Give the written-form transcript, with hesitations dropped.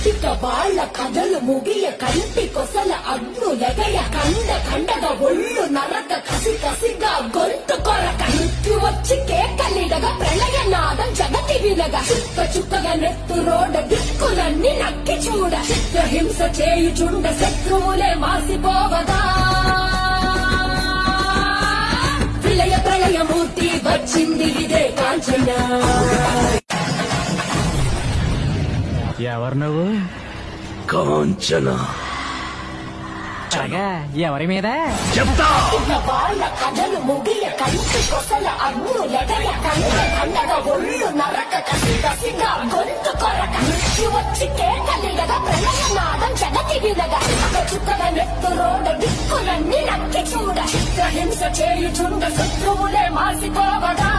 ఇక వాళ్ళ కథలు ముగియ కంటి కొసల అగ్ను లెగయ కండగా ఒళ్ళు నరక కసి కసిగా గొంతు కొరక మృత్యు వచ్చి కేకలిడగా ప్రళయ నాదం జగతి వినగా చుక్క చుక్కగా నెత్తు రోడ దిక్కులన్నీ నక్కి చూడ చిత్రహింస చేయుచుండ శత్రువులే మాసిపోవగా విలయ ప్రళయమూర్తి వచ్చింది ఇదే కాంచన. ఎవరు నువ్వు? కాంచన. ఎవరి మీద చెప్తా. వాళ్ళ కథలు ముగియ కంటి కొసల అగ్ను లెగయ కండగా ఒళ్ళు నరక కసి కసిగా గొంతు కొరక మృత్యు వచ్చి కేకలిడగా ప్రళయ నాదం జగతి వినగా చుక్కగా నెత్తు రోడ దిక్కులన్నీ నక్కి చూడ చిత్రహింస చేయుచుండ శత్రువులే మాసిపోవగా